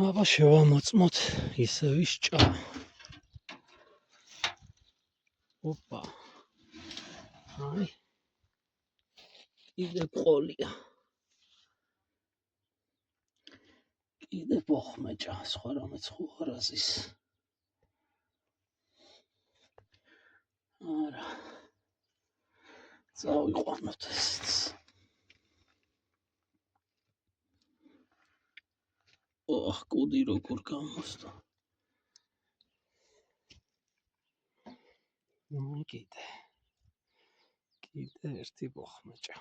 აბა შევამოწმოთ ისევ ისჭა. ოპა. აი. კიდე ყოლია. კიდე ბოხმეჭა, სხვა რამეც ხო არ აზის. არა. წავიყვანოთ ესეც. ოხ, კუდი როგორ გამოსდა. კიდე ერთი ბოხმეჭა.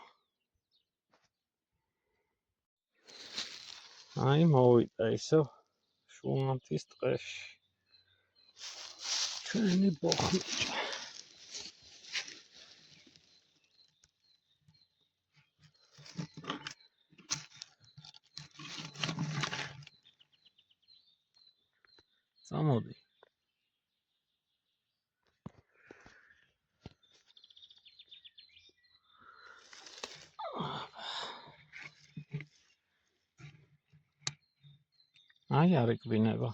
აი მოვიდა ისევ შუმანთის ტყეში. ჩვენი ბოხმეჭა. წამოდი. აი არ ეკბინება.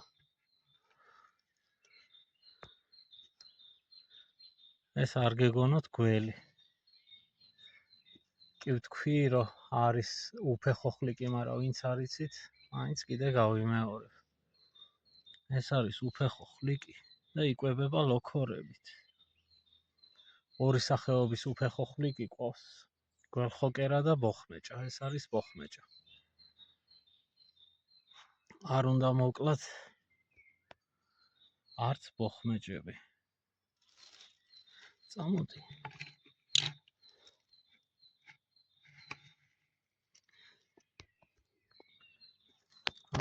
ეს არ გეგონოთ გველი. კი ვთქვი, რომ არის უფეხო ხლიკი, მაგრამ ვინც არ იცით, მაინც კიდე გავიმეორებ. ეს არის უფეხო ხლიკი და იკვებება ლოქორებით. ორი სახეობის უფეხო ხლიკი ყავს. გველხოკერა და ბოხმეჭა. ეს არის ბოხმეჭა. არ უნდა მოკლათ არც ბოხმეჭები. წამოდი.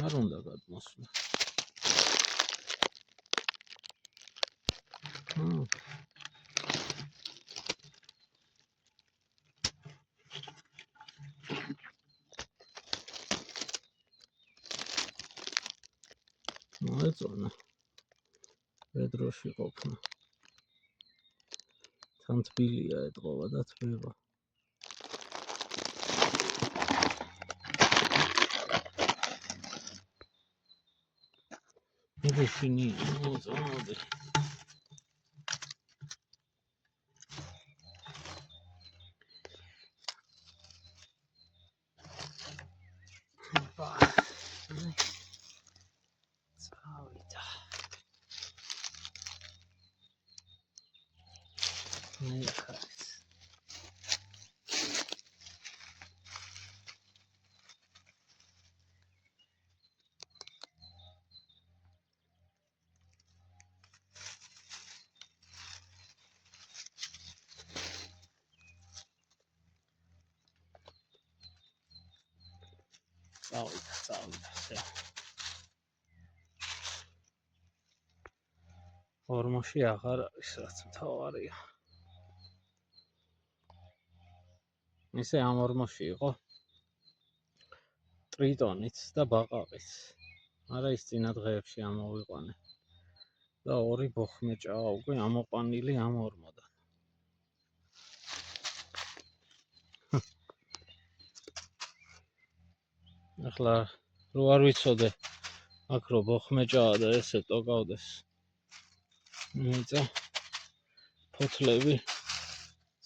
არ უნდა გადმოსვლა. მოეწონა. ბედროში ყოფნა. თან თბილია ეთყობა და თბება. მიგეშინი მოწონდი. წავიდა. ნიხარით. წავიდა. ორმოში აღარ არის, რაც მთავარია. ისე ამ ორმოში იყო ტრიტონიც და ბაყაყიც. არა ის წინა დღეებში ამოვიყვანე. და ორი ბოხმეჭაა უკვე ამოყვანილი ამ ორმოდან. ახლა რო არ ვიცოდე აქ რო ბოხმეჭაა და ესე ტოკავდეს. მიწა ფოთლები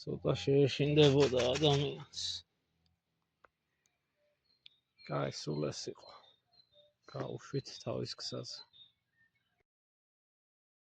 ცოტა შეეშინდებოდა ადამიანს. კაი, სულ ეს იყო. გავუშვით თავის გზაზე.